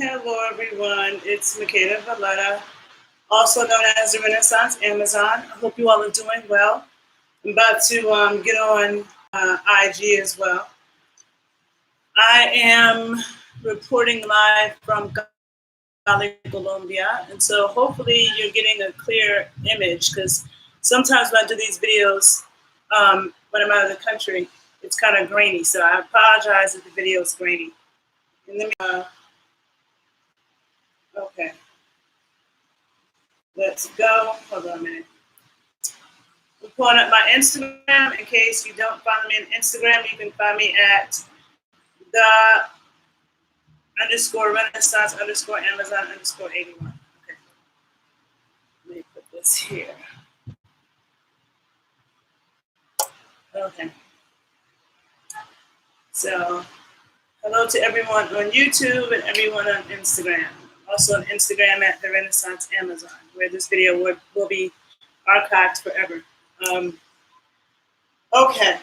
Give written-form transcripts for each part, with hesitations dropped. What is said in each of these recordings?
Hello, everyone. It's Makeda Valletta, also known as the Renaissance Amazon. I hope you all are doing well. I'm about to get on IG as well. I am reporting live from Cali, Colombia, and so hopefully you're getting a clear image because sometimes when I do these videos, when I'm out of the country, it's kind of grainy. So I apologize if the video is grainy. And let me, okay, let's go. Hold on a minute. I'm pulling up my Instagram. In case you don't follow me on Instagram, you can find me at the_Renaissance_Amazon_81. Okay. Let me put this here. Okay. So, hello to everyone on YouTube and everyone on Instagram. Also on Instagram at the Renaissance Amazon, where this video will be archived forever. Okay.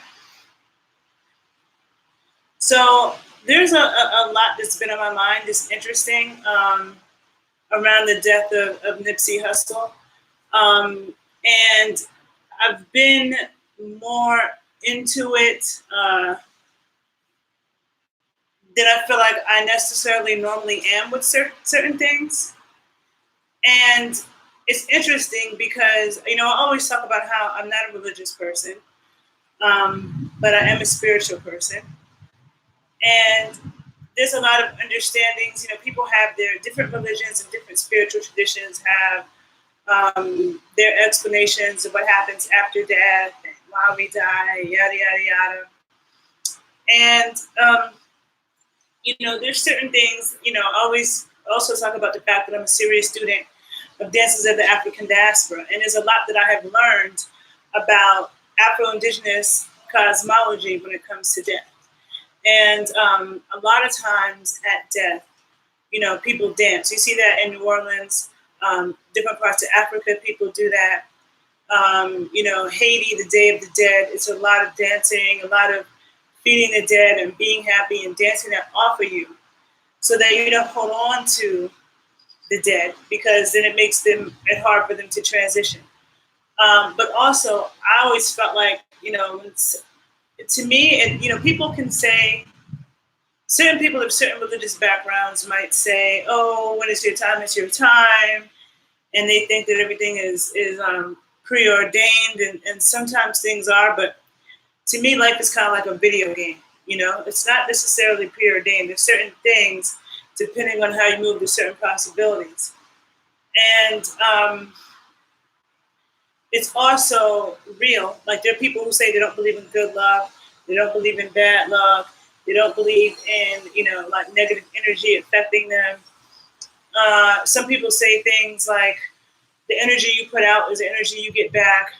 So there's a lot that's been on my mind that's interesting around the death of Nipsey Hussle. And I've been more into it than I feel like I necessarily normally am with certain things. And it's interesting because, I always talk about how I'm not a religious person, but I am a spiritual person. And there's a lot of understandings. People have their different religions and different spiritual traditions have their explanations of what happens after death and why we die, yada, yada, yada. And, there's certain things, I always also talk about the fact that I'm a serious student of dances of the African diaspora. And there's a lot that I have learned about Afro-Indigenous cosmology when it comes to death. And a lot of times at death, people dance. You see that in New Orleans, different parts of Africa, people do that. Haiti, the Day of the Dead, it's a lot of dancing, a lot of feeding the dead and being happy and dancing that off of you so that you don't hold on to the dead because then it makes it hard for them to transition. But also, I always felt like, to me, and people can say, certain people of certain religious backgrounds might say, "Oh, when it's your time, it's your time," and they think that everything is preordained, and sometimes things are. But to me, life is kind of like a video game. It's not necessarily preordained. There's certain things depending on how you move to certain possibilities, and it's also real. Like there are people who say they don't believe in good luck, they don't believe in bad luck, they don't believe in like negative energy affecting them. Some people say things like the energy you put out is the energy you get back.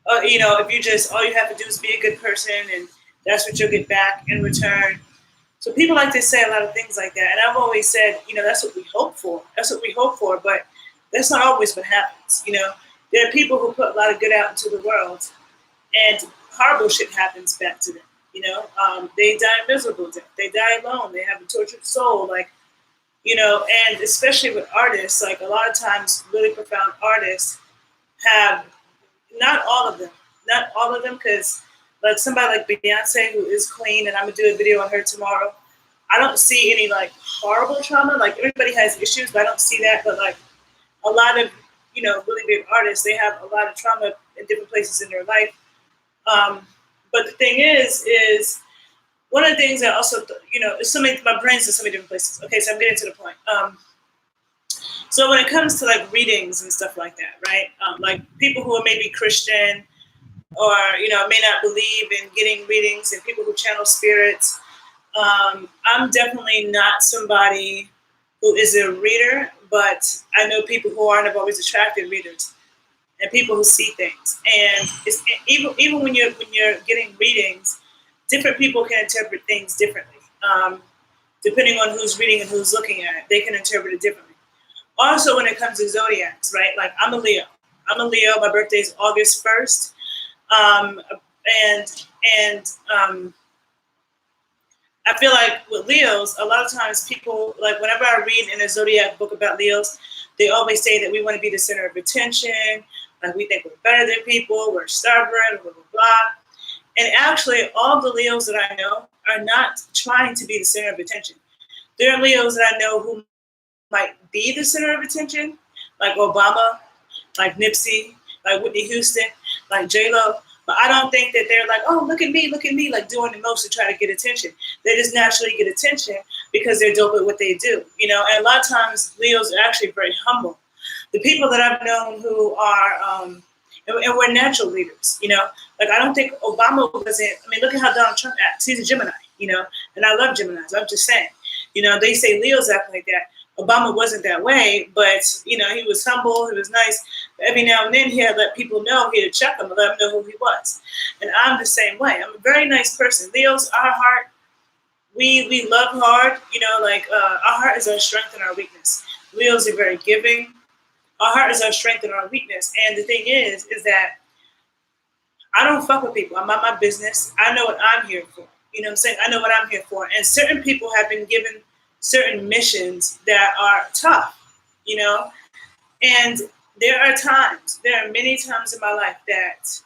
If you just all you have to do is be a good person, and that's what you'll get back in return. So people like to say a lot of things like that, and I've always said, that's what we hope for. That's what we hope for, but that's not always what happens. There are people who put a lot of good out into the world, and horrible shit happens back to them. They die miserable death. They die alone. They have a tortured soul. And especially with artists, like a lot of times, really profound artists have not all of them, because like somebody like Beyonce, who is clean, and I'm gonna do a video on her tomorrow. I don't see any like horrible trauma. Like everybody has issues, but I don't see that. But like a lot of really big artists, they have a lot of trauma in different places in their life. But the thing is one of the things that also, my brain's in so many different places. Okay, so I'm getting to the point. So when it comes to like readings and stuff like that, right? Like people who are maybe Christian or, may not believe in getting readings, and people who channel spirits. I'm definitely not somebody who is a reader, but I know people who aren't, have always attracted readers and people who see things. And it's, even when you're getting readings, different people can interpret things differently. Depending on who's reading and who's looking at it, they can interpret it differently. Also, when it comes to zodiacs, right? Like I'm a Leo. My birthday is August 1st. I feel like with Leos, a lot of times people, like whenever I read in a zodiac book about Leos, they always say that we want to be the center of attention, like we think we're better than people, we're stubborn, blah, blah, blah. And actually, all the Leos that I know are not trying to be the center of attention. There are Leos that I know who might be the center of attention, like Obama, like Nipsey, like Whitney Houston, like J-Lo. But I don't think that they're like, oh, look at me, like doing the most to try to get attention. They just naturally get attention because they're dope at what they do, you know. And a lot of times, Leos are actually very humble. The people that I've known who are, and we're natural leaders, you know. Like I don't think Obama wasn't. I mean, look at how Donald Trump acts. He's a Gemini, you know, and I love Geminis. I'm just saying, you know, they say Leos act like that. Obama wasn't that way, but you know, he was humble, he was nice. Every now and then he had to let people know, he had to check them and let them know who he was. And I'm the same way. I'm a very nice person. Leos, our heart, we love hard, you know, like our heart is our strength and our weakness. Leos are very giving. Our heart is our strength and our weakness. And the thing is that I don't fuck with people. I'm on my business. I know what I'm here for. You know what I'm saying? I know what I'm here for. And certain people have been given certain missions that are tough, you know? And there are many times in my life that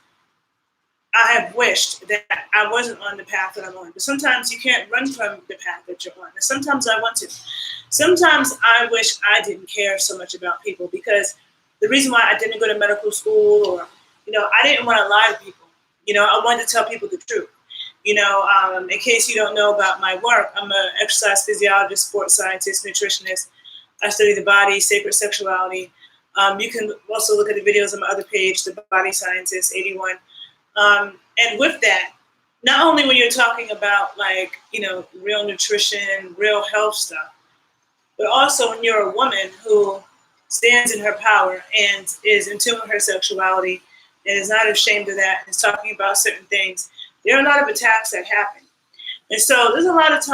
I have wished that I wasn't on the path that I'm on. But sometimes you can't run from the path that you're on. And sometimes I want to. Sometimes I wish I didn't care so much about people because the reason why I didn't go to medical school or, you know, I didn't want to lie to people. You know, I wanted to tell people the truth. You know, in case you don't know about my work, I'm an exercise physiologist, sports scientist, nutritionist. I study the body, sacred sexuality. You can also look at the videos on my other page, The Body Scientist 81. And with that, not only when you're talking about like, you know, real nutrition, real health stuff, but also when you're a woman who stands in her power and is in tune with her sexuality and is not ashamed of that and is talking about certain things, there are a lot of attacks that happen. And so there's a lot of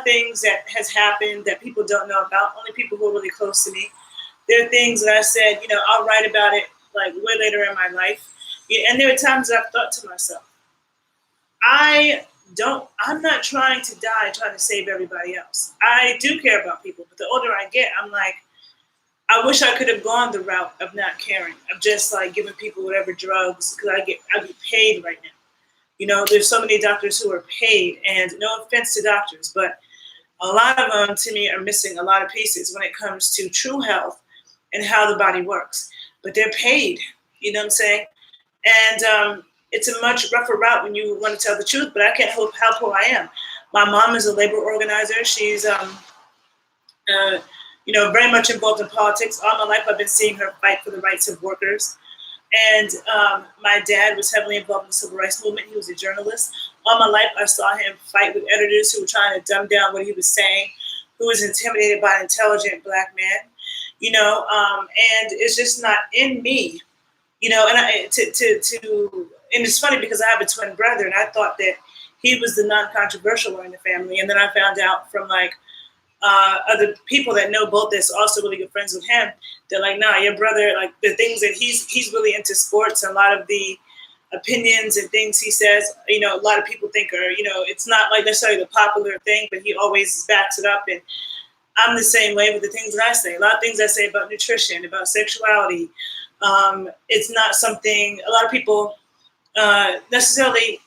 things that has happened that people don't know about, only people who are really close to me. There are things that I said, you know, I'll write about it like way later in my life. Yeah, and there are times that I've thought to myself, I'm not trying to die trying to save everybody else. I do care about people, but the older I get, I'm like, I wish I could have gone the route of not caring, of just like giving people whatever drugs, because I get paid right now. You know, there's so many doctors who are paid, and no offense to doctors, but a lot of them to me are missing a lot of pieces when it comes to true health and how the body works. But they're paid, you know what I'm saying? And it's a much rougher route when you want to tell the truth, but I can't help who I am. My mom is a labor organizer. She's, you know, very much involved in politics. All my life I've been seeing her fight for the rights of workers. And my dad was heavily involved in the civil rights movement. He was a journalist. All my life I saw him fight with editors who were trying to dumb down what he was saying, who was intimidated by an intelligent black man, you know, and it's just not in me. You know, and and it's funny because I have a twin brother, and I thought that he was the non-controversial one in the family, and then I found out from like other people that know both that's also really good friends with him. They're like, nah, your brother, like the things that he's really into sports, and a lot of the opinions and things he says, you know, a lot of people think are, you know, it's not like necessarily the popular thing, but he always backs it up. And I'm the same way with the things that I say. A lot of things I say about nutrition, about sexuality. It's not something a lot of people necessarily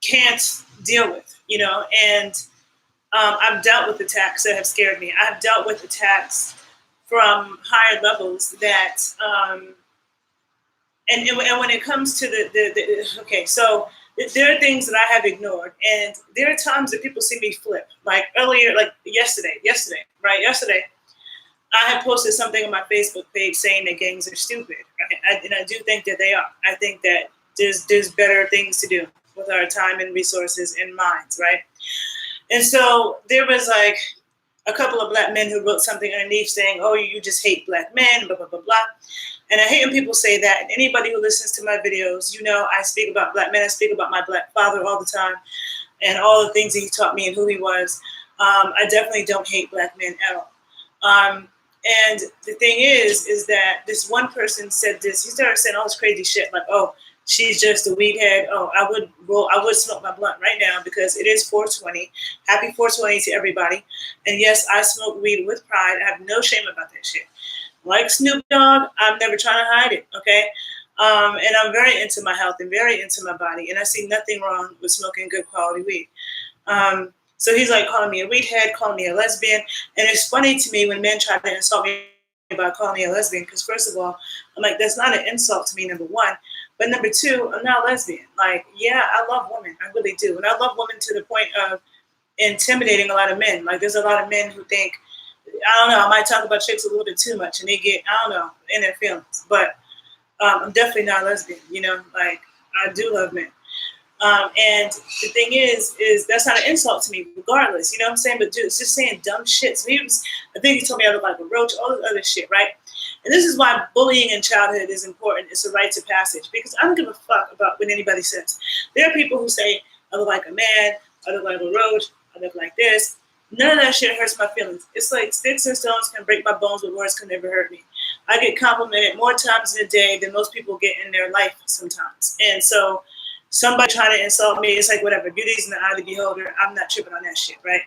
can't deal with, you know, and I've dealt with attacks that have scared me. I've dealt with attacks from higher levels that, and when it comes to okay, so there are things that I have ignored, and there are times that people see me flip. Like earlier, like yesterday, right? Yesterday, I had posted something on my Facebook page saying that gangs are stupid, and I do think that they are. I think that there's better things to do with our time and resources and minds, right? And so there was like a couple of black men who wrote something underneath saying, oh, you just hate black men, blah, blah, blah, blah. And I hate when people say that. And anybody who listens to my videos, you know, I speak about black men. I speak about my black father all the time and all the things that he taught me and who he was. I definitely don't hate black men at all. And the thing is that this one person said this. He started saying all this crazy shit like, oh, she's just a weed head. Oh, I would smoke my blunt right now because it is 420. Happy 420 to everybody. And yes, I smoke weed with pride. I have no shame about that shit. Like Snoop Dogg, I'm never trying to hide it, okay? And I'm very into my health and very into my body, and I see nothing wrong with smoking good quality weed. So he's like calling me a weed head, calling me a lesbian, and it's funny to me when men try to insult me about calling me a lesbian, because first of all, I'm like, that's not an insult to me, number one. But number two, I'm not a lesbian. Like, yeah, I love women. I really do. And I love women to the point of intimidating a lot of men. Like, there's a lot of men who think, I don't know, I might talk about chicks a little bit too much and they get, I don't know, in their feelings. But I'm definitely not a lesbian, you know, like, I do love men. And the thing is that's not an insult to me, regardless, you know what I'm saying? But dude, it's just saying dumb shit. So I think he told me I look like a roach, all this other shit, right? And this is why bullying in childhood is important. It's a rite of passage, because I don't give a fuck about what anybody says. There are people who say, I look like a man, I look like a roach, I look like this. None of that shit hurts my feelings. It's like sticks and stones can break my bones, but words can never hurt me. I get complimented more times in a day than most people get in their life sometimes. And so somebody trying to insult me, it's like, whatever, beauty's in the eye of the beholder. I'm not tripping on that shit, right?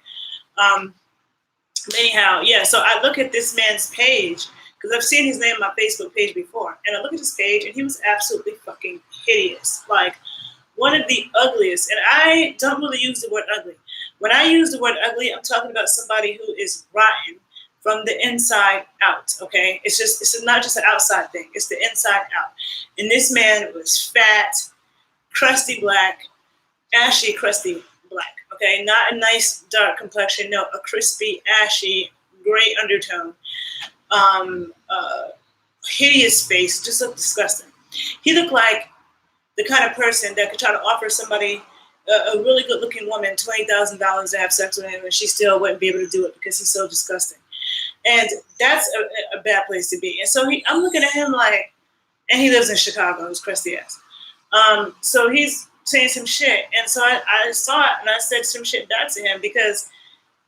Anyhow, yeah, so I look at this man's page, because I've seen his name on my Facebook page before, and I look at his page, and he was absolutely fucking hideous. Like, one of the ugliest, and I don't really use the word ugly. When I use the word ugly, I'm talking about somebody who is rotten from the inside out, okay? It's not just an outside thing. It's the inside out. And this man was fat, crusty black, ashy crusty black, okay? Not a nice dark complexion, no, a crispy, ashy, gray undertone. Hideous face, just looked disgusting. He looked like the kind of person that could try to offer somebody, a really good-looking woman, $20,000 to have sex with him, and she still wouldn't be able to do it because he's so disgusting. And that's a bad place to be. And so I'm looking at him like, and he lives in Chicago, his crusty ass. So he's saying some shit. And so I saw it, and I said some shit back to him because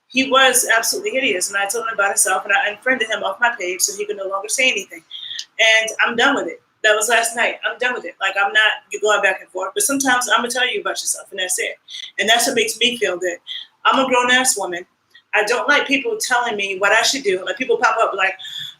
he was absolutely hideous. And I told him about himself, and I unfriended him off my page so he could no longer say anything. And I'm done with it. That was last night. I'm done with it. Like, I'm not going back and forth. But sometimes I'm going to tell you about yourself, and that's it. And that's what makes me feel good. I'm a grown-ass woman. I don't like people telling me what I should do. Like, people pop up like,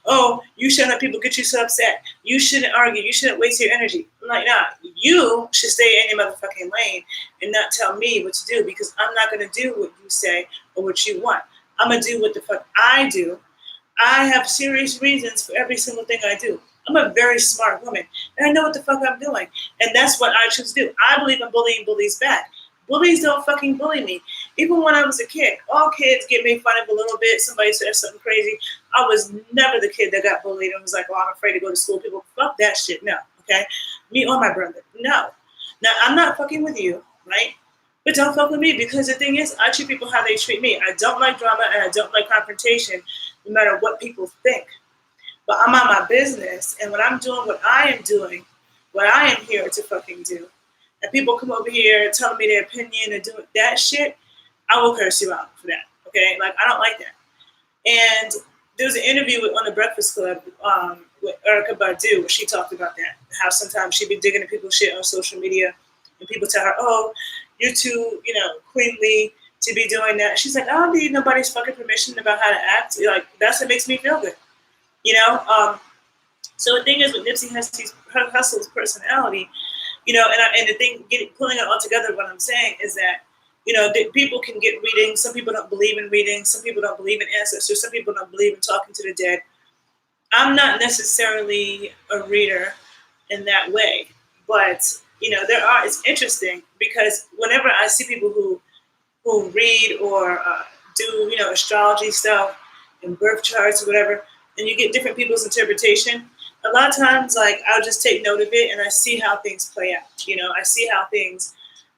oh, you shouldn't let people get you so upset. You shouldn't argue. You shouldn't waste your energy. I'm like, nah, you should stay in your motherfucking lane and not tell me what to do, because I'm not going to do what you say or what you want. I'm going to do what the fuck I do. I have serious reasons for every single thing I do. I'm a very smart woman, and I know what the fuck I'm doing. And that's what I choose to do. I believe in bullying bullies back. Bullies don't fucking bully me. Even when I was a kid, all kids get made fun of a little bit. Somebody said something crazy. I was never the kid that got bullied and was like, oh, I'm afraid to go to school. People, fuck that shit. No, okay? Me or my brother. No. Now, I'm not fucking with you, right? But don't fuck with me, because the thing is, I treat people how they treat me. I don't like drama, and I don't like confrontation, no matter what people think. But I'm on my business, and when I'm doing what I am doing, what I am here to fucking do, and people come over here telling me their opinion and doing that shit, I will curse you out for that, okay? Like, I don't like that. And there was an interview on the Breakfast Club with Erykah Badu, where she talked about that, how sometimes she'd be digging at people's shit on social media, and people tell her, oh, you're too, queenly to be doing that. She's like, I don't need nobody's fucking permission about how to act. Like, that's what makes me feel good. So the thing is, with Nipsey Hussle's personality, and the thing, pulling it all together, what I'm saying is that, people can get readings. Some people don't believe in readings. Some people don't believe in ancestors. Some people don't believe in talking to the dead. I'm not necessarily a reader in that way, but it's interesting, because whenever I see people who read or do astrology stuff and birth charts or whatever, and you get different people's interpretation, a lot of times, like, I'll just take note of it, and I see how things play out. I see how things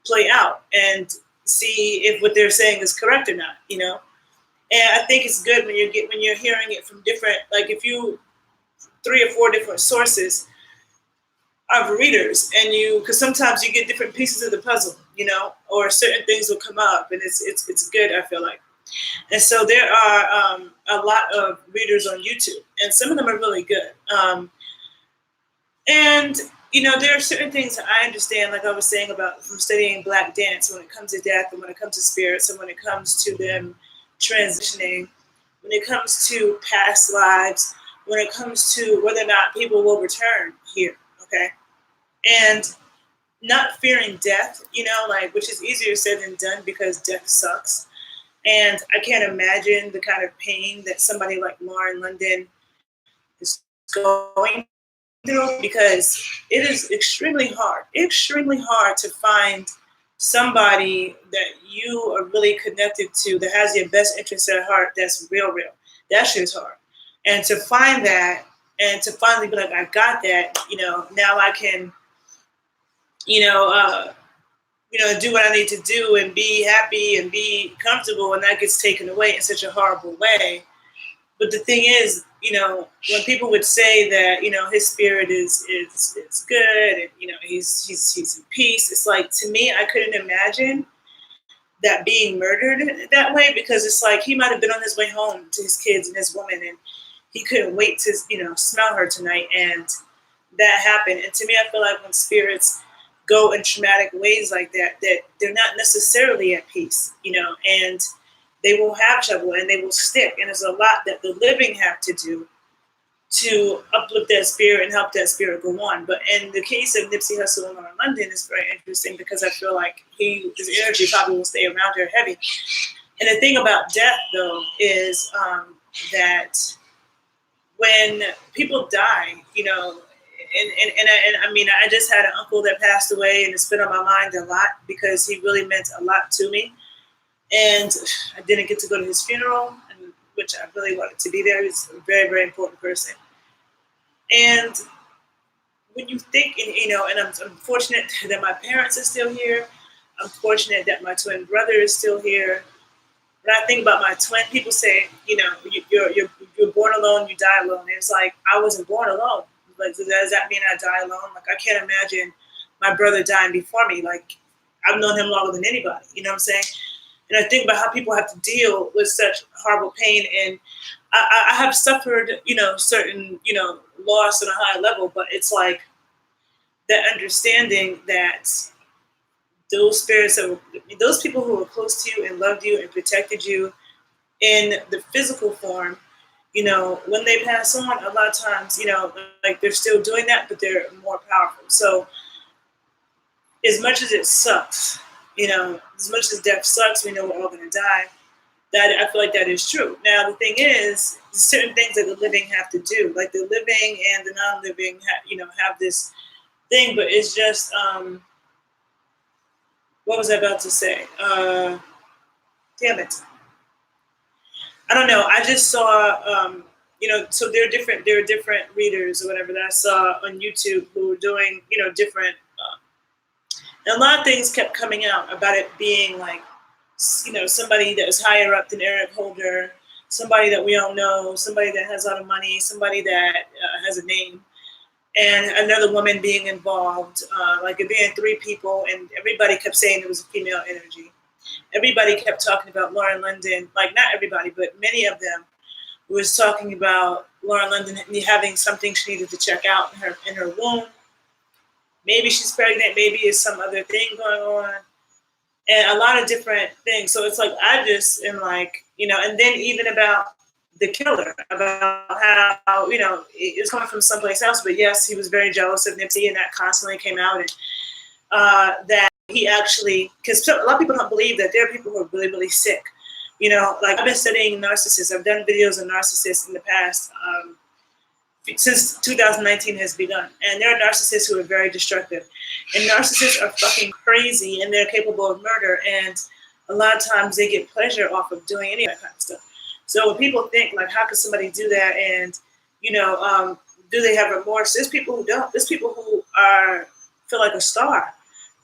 play out and see if what they're saying is correct or not. And I think it's good when you're hearing it from different, like, if you 3 or 4 different sources of readers, and because sometimes you get different pieces of the puzzle, or certain things will come up, and it's good, I feel like. And so there are a lot of readers on YouTube, and some of them are really good. And there are certain things that I understand, like I was saying about from studying Black dance, when it comes to death and when it comes to spirits and when it comes to them transitioning, when it comes to past lives, when it comes to whether or not people will return here, okay? And not fearing death, like, which is easier said than done because death sucks. And I can't imagine the kind of pain that somebody like Lauren London is going through, because it is extremely hard to find somebody that you are really connected to that has your best interest at heart. That's real. That shit's hard. And to find that and to finally be like, I got that, now I can, you know, uh, do what I need to do and be happy and be comfortable, and that gets taken away in such a horrible way. But the thing is, when people would say that, his spirit is good, and he's in peace, it's like, to me, I couldn't imagine that being murdered that way, because it's like he might have been on his way home to his kids and his woman, and he couldn't wait to smell her tonight, and that happened. And to me, I feel like when spirits go in traumatic ways like that, that they're not necessarily at peace, and they will have trouble and they will stick. And there's a lot that the living have to do to uplift that spirit and help that spirit go on. But in the case of Nipsey Hussle and Lauren London, it's very interesting because I feel like his energy probably will stay around her heavy. And the thing about death, though, is that when people die, and I mean, I just had an uncle that passed away, and it's been on my mind a lot because he really meant a lot to me. And I didn't get to go to his funeral, which I really wanted to be there. He's a very, very important person. And when you think, and I'm fortunate that my parents are still here. I'm fortunate that my twin brother is still here. When I think about my twin, people say, you're born alone, you die alone. And it's like, I wasn't born alone. Like, does that mean I die alone? Like, I can't imagine my brother dying before me. Like, I've known him longer than anybody. You know what I'm saying? And I think about how people have to deal with such horrible pain. And I have suffered, certain, loss on a high level, but it's like that understanding that those spirits, those people who were close to you and loved you and protected you in the physical form, when they pass on, a lot of times, like they're still doing that, but they're more powerful. So as much as it sucks, as much as death sucks, we know we're all going to die. That I feel like that is true. Now, the thing is, certain things that the living have to do, like the living and the non-living, have this thing, but it's just, what was I about to say? Damn it. I don't know. I just saw, so there are different readers or whatever that I saw on YouTube who were doing, different, and a lot of things kept coming out about it being like, somebody that was higher up than Eric Holder, somebody that we all know, somebody that has a lot of money, somebody that has a name, and another woman being involved, like it being three people, and everybody kept saying it was a female energy. Everybody kept talking about Lauren London, like not everybody, but many of them was talking about Lauren London having something she needed to check out in her womb. Maybe she's pregnant, maybe it's some other thing going on. And a lot of different things. So it's like, I just am like, and then even about the killer, about how, it's coming from someplace else. But yes, he was very jealous of Nipsey, and that constantly came out. And that he actually, because a lot of people don't believe that there are people who are really, really sick. Like I've been studying narcissists. I've done videos on narcissists in the past, since 2019 has begun. And there are narcissists who are very destructive. And narcissists are fucking crazy, and they're capable of murder. And a lot of times they get pleasure off of doing any of that kind of stuff. So when people think, like, how could somebody do that? And, do they have remorse? There's people who don't. There's people who feel like a star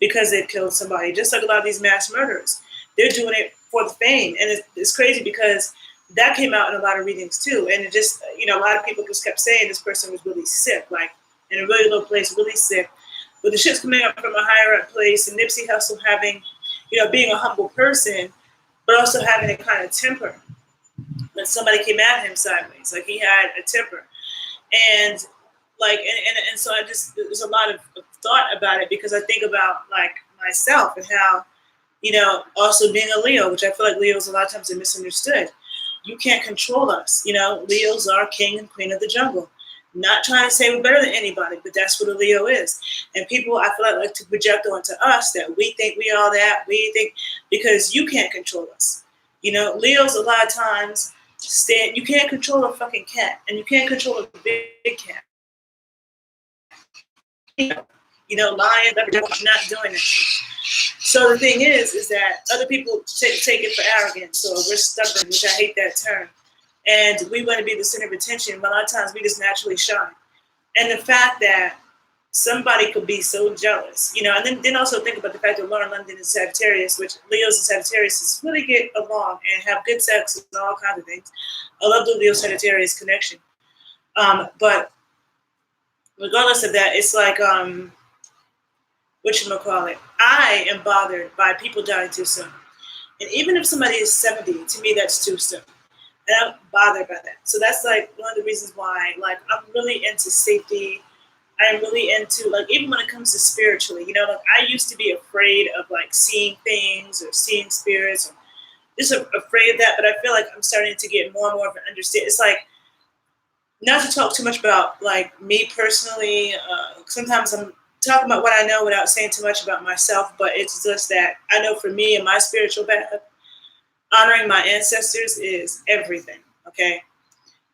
because they've killed somebody. Just like a lot of these mass murderers. They're doing it for the fame. And it's crazy because that came out in a lot of readings too. And it just, a lot of people just kept saying this person was really sick, like in a really low place, really sick. But the shit's coming up from a higher up place, and Nipsey Hussle having, being a humble person, but also having a kind of temper. When somebody came at him sideways, like he had a temper. And like, and so I just, there's a lot of thought about it, because I think about like myself and how, also being a Leo, which I feel like Leos a lot of times are misunderstood. You can't control us. Leos are king and queen of the jungle. Not trying to say we're better than anybody, but that's what a Leo is. And people, I feel like to project onto us that we think we are that. We think, because you can't control us. Leos a lot of times stand. You can't control a fucking cat, and you can't control a big cat. Lion, not doing it. So the thing is that other people take it for arrogance, or we're stubborn, which I hate that term. And we want to be the center of attention, but a lot of times we just naturally shine. And the fact that somebody could be so jealous, and then also think about the fact that Lauren London is Sagittarius, which Leos and Sagittarius really get along and have good sex and all kinds of things. I love the Leo Sagittarius connection. But regardless of that, it's like, whatchamacallit, I am bothered by people dying too soon. And even if somebody is 70, to me, that's too soon. And I'm bothered by that. So that's like one of the reasons why, like, I'm really into safety. I'm really into, like, even when it comes to spiritually, like, I used to be afraid of like seeing things or seeing spirits, or just afraid of that. But I feel like I'm starting to get more and more of an understanding. It's like, not to talk too much about like me personally. Sometimes I'm talking about what I know without saying too much about myself, but it's just that I know for me and my spiritual path, honoring my ancestors is everything, okay?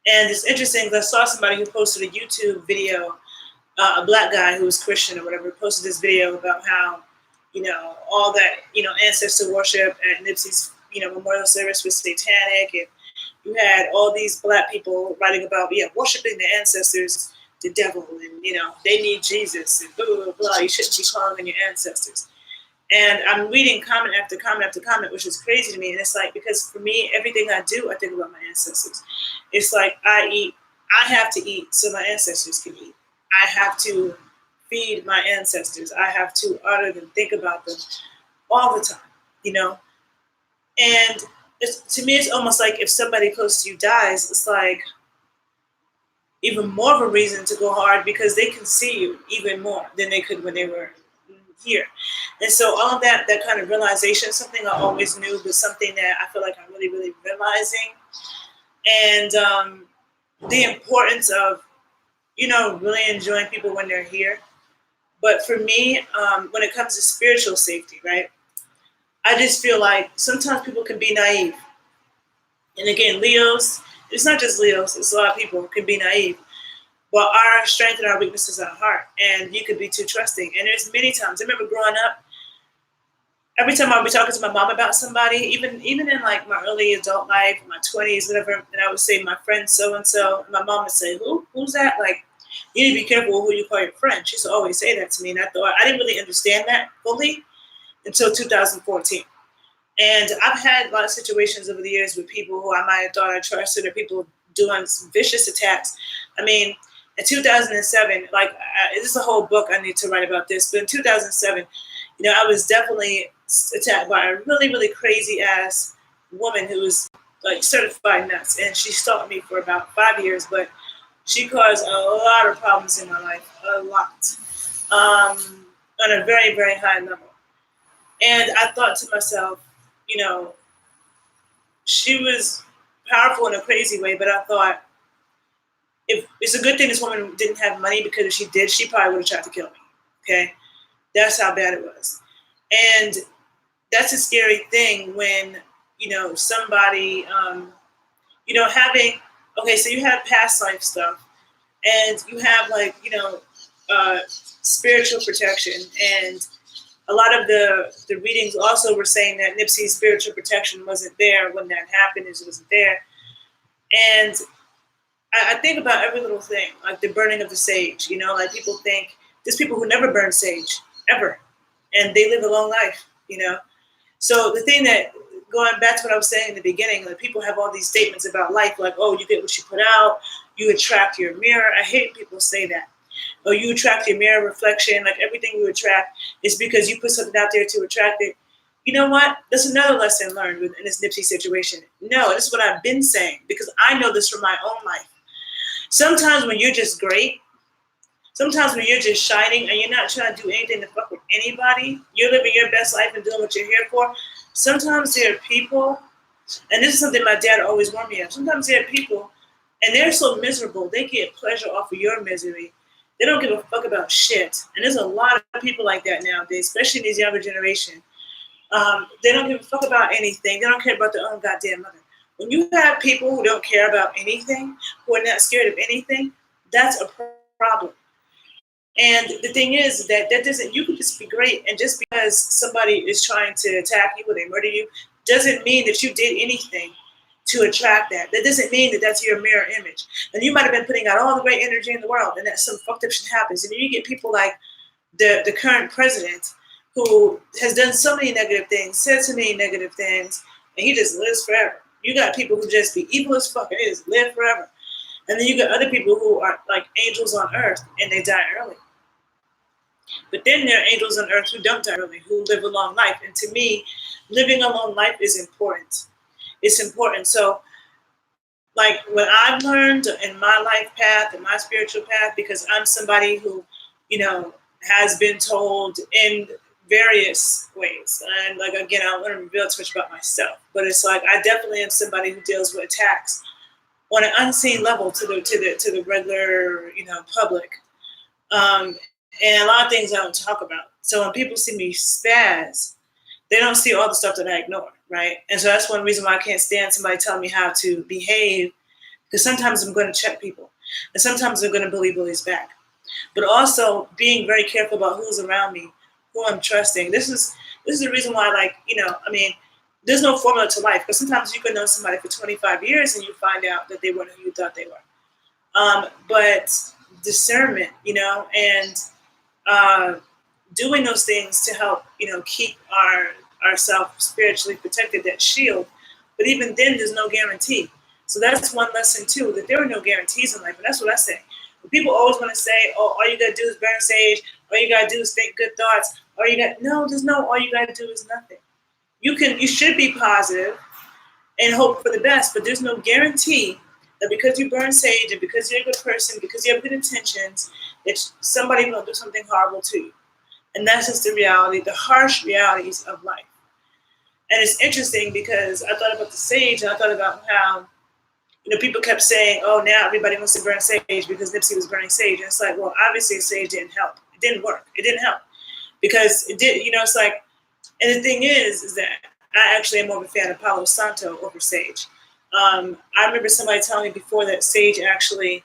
And it's interesting because I saw somebody who posted a YouTube video, a black guy who was Christian or whatever, posted this video about how, all that, ancestor worship at Nipsey's, memorial service was satanic, and you had all these black people writing about, worshiping the ancestors, the devil, and they need Jesus, and blah, blah, blah, blah. You shouldn't be calling on your ancestors. And I'm reading comment after comment after comment, which is crazy to me. And it's like, because for me, everything I do, I think about my ancestors. It's like I have to eat so my ancestors can eat. I have to feed my ancestors. I have to honor them, think about them all the time, And to me, it's almost like if somebody close to you dies, it's like even more of a reason to go hard, because they can see you even more than they could when they were here. And so all of that kind of realization, something I always knew, but something that I feel like I'm really, really realizing. And the importance of, really enjoying people when they're here. But for me, when it comes to spiritual safety, right, I just feel like sometimes people can be naive. And again, Leos, it's not just Leos, it's a lot of people who can be naive. But our strength and our weakness is our heart. And you could be too trusting. And there's many times, I remember growing up, every time I would be talking to my mom about somebody, even in like my early adult life, my 20s, whatever, and I would say my friend so-and-so, and my mom would say, who's that? Like, you need to be careful who you call your friend. She used to always say that to me. And I thought, I didn't really understand that fully until 2014. And I've had a lot of situations over the years with people who I might have thought I trusted, or people doing some vicious attacks. I mean, in 2007, like, this is a whole book I need to write about this, but in 2007, I was definitely attacked by a really, really crazy ass woman who was like certified nuts. And she stalked me for about 5 years, but she caused a lot of problems in my life, a lot, on a very, very high level. And I thought to myself, she was powerful in a crazy way, but I thought, if it's a good thing this woman didn't have money, because if she did, she probably would have tried to kill me. Okay? That's how bad it was. And that's a scary thing when, somebody, having, okay, so you have past life stuff, and you have like, spiritual protection. And a lot of the readings also were saying that Nipsey's spiritual protection wasn't there when that happened, it wasn't there. And I think about every little thing, like the burning of the sage, like people think, there's people who never burn sage, ever. And they live a long life, So the thing that, going back to what I was saying in the beginning, like people have all these statements about life, like, oh, you get what you put out, you attract your mirror. I hate people say that. Oh, you attract your mirror reflection, like everything you attract is because you put something out there to attract it. You know what? That's another lesson learned in this Nipsey situation. No, this is what I've been saying, because I know this from my own life. Sometimes when you're just great, Sometimes when you're just shining and you're not trying to do anything to fuck with anybody, you're living your best life and doing what you're here for. Sometimes there are people, and this is something my dad always warned me of. Sometimes there are people, and they're so miserable, they get pleasure off of your misery. They don't give a fuck about shit. And there's a lot of people like that nowadays, especially in this younger generation. They don't give a fuck about anything. They don't care about their own goddamn mother. When you have people who don't care about anything, who are not scared of anything, that's a problem. And the thing is that doesn't, you can just be great, and just because somebody is trying to attack you or they murder you doesn't mean that you did anything to attract that. That doesn't mean that that's your mirror image. And you might have been putting out all the great energy in the world, and that some fucked up shit happens. And then you get people like the current president, who has done so many negative things, said so many negative things, and he just lives forever. You got people who just be evil as fuck and they just live forever. And then you got other people who are like angels on earth and they die early. But then there are angels on earth who don't die early, who live a long life. And to me, living a long life is important. It's important. So, like, what I've learned in my life path and my spiritual path, because I'm somebody who, has been told in various ways. And like, again, I don't want to reveal too much about myself, but it's like I definitely am somebody who deals with attacks on an unseen level to the regular, public. And a lot of things I don't talk about. So when people see me spaz, they don't see all the stuff that I ignore, right? And so that's one reason why I can't stand somebody telling me how to behave, because sometimes I'm going to check people, and sometimes I'm going to bully bullies back. But also being very careful about who's around me, who I'm trusting. This is the reason why, like, there's no formula to life, because sometimes you can know somebody for 25 years and you find out that they weren't who you thought they were. But discernment, and doing those things to help, keep ourselves spiritually protected, that shield. But even then, there's no guarantee. So that's one lesson too, that there are no guarantees in life, and that's what I say. But people always want to say, "Oh, all you gotta do is burn sage. All you gotta do is think good thoughts. All you gotta do is nothing. You should be positive and hope for the best, but there's no guarantee that because you burn sage and because you're a good person, because you have good intentions, that somebody will do something horrible to you. And that's just the reality, the harsh realities of life. And it's interesting because I thought about the sage, and I thought about how, people kept saying, "Oh, now everybody wants to burn sage because Nipsey was burning sage." And it's like, well, obviously sage didn't help. It didn't work. It didn't help because it did. It's like, and the thing is that I actually am more of a fan of Palo Santo over sage. I remember somebody telling me before that sage actually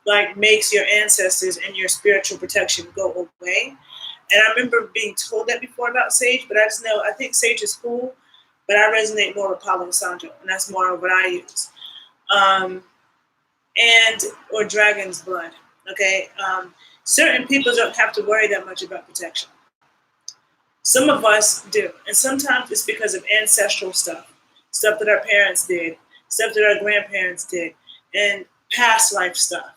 like makes your ancestors and your spiritual protection go away. And I remember being told that before about sage, but I just know, I think sage is cool, but I resonate more with Palo Santo, and that's more of what I use. Or dragon's blood, okay? Certain people don't have to worry that much about protection. Some of us do, and sometimes it's because of ancestral stuff that our parents did, stuff that our grandparents did, and past life stuff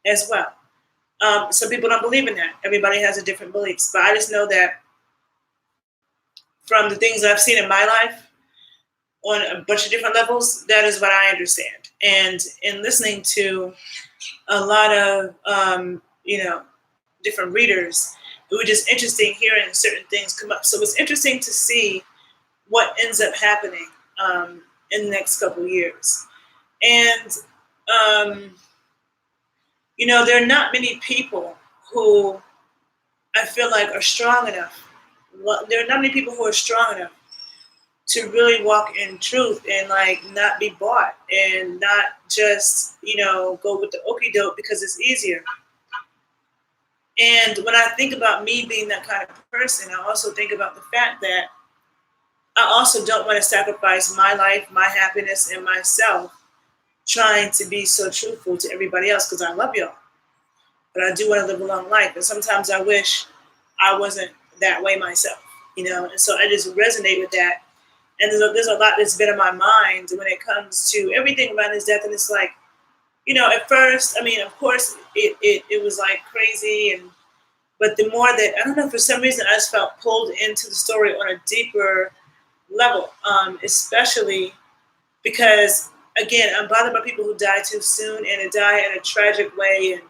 as well. Some people don't believe in that. Everybody has a different beliefs, but I just know that from the things I've seen in my life on a bunch of different levels, that is what I understand. And in listening to a lot of, different readers, it was just interesting hearing certain things come up. So it's interesting to see what ends up happening in the next couple of years. And, there are not many people who I feel like are strong enough. There are not many people who are strong enough to really walk in truth and like not be bought and not just, go with the okie doke because it's easier. And when I think about me being that kind of person, I also think about the fact that I also don't want to sacrifice my life, my happiness, and myself trying to be so truthful to everybody else because I love y'all. But I do want to live a long life. And sometimes I wish I wasn't that way myself, And so I just resonate with that. And there's a lot that's been in my mind when it comes to everything around his death. And it's like, at first, of course, it was like crazy. But the more that, I don't know, for some reason, I just felt pulled into the story on a deeper level, especially because, again, I'm bothered by people who die too soon and they die in a tragic way. And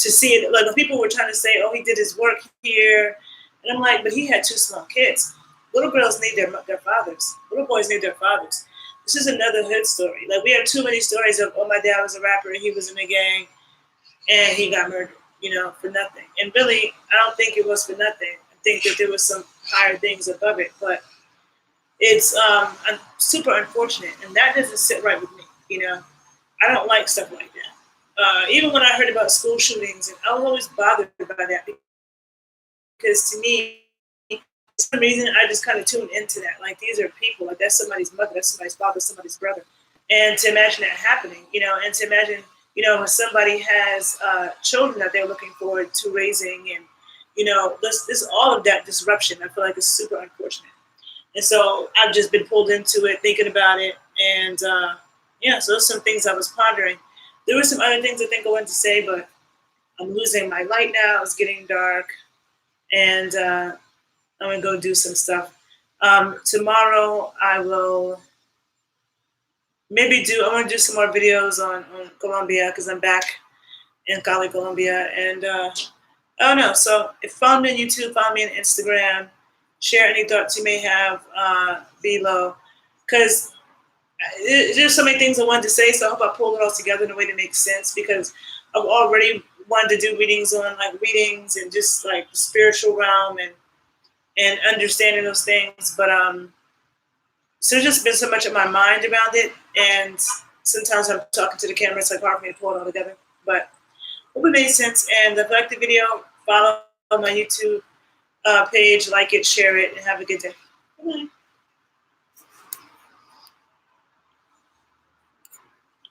to see it. Like when people were trying to say, "Oh, he did his work here," and I'm like, "But he had two small kids. Little girls need their fathers. Little boys need their fathers." This is another hood story. Like we have too many stories of, "Oh, my dad was a rapper and he was in a gang and he got murdered," for nothing. And really, I don't think it was for nothing. I think that there was some higher things above it, but it's super unfortunate, and that doesn't sit right with me. I don't like stuff like that. Even when I heard about school shootings, and I was always bothered by that because to me, for some reason, I just kind of tuned into that. Like these are people, like that's somebody's mother, that's somebody's father, somebody's brother, and to imagine that happening, and to imagine, when somebody has children that they're looking forward to raising, and this all of that disruption, I feel like is super unfortunate. And so I've just been pulled into it, thinking about it, and so those are some things I was pondering. There were some other things I think I wanted to say, but I'm losing my light now. It's getting dark, and I'm gonna go do some stuff. Tomorrow I will I'm gonna do some more videos on Colombia because I'm back in Cali, Colombia, and I don't know. So if follow me on YouTube, follow me on Instagram. Share any thoughts you may have below, because there's so many things I wanted to say. So I hope I pulled it all together in a way that makes sense, because I've already wanted to do readings on readings and just like the spiritual realm and understanding those things. But so there's just been so much in my mind around it, and sometimes I'm talking to the camera, it's like hard for me to pull it all together. But hope it made sense. And if you like the video, follow my YouTube page, like it, share it, and have a good day.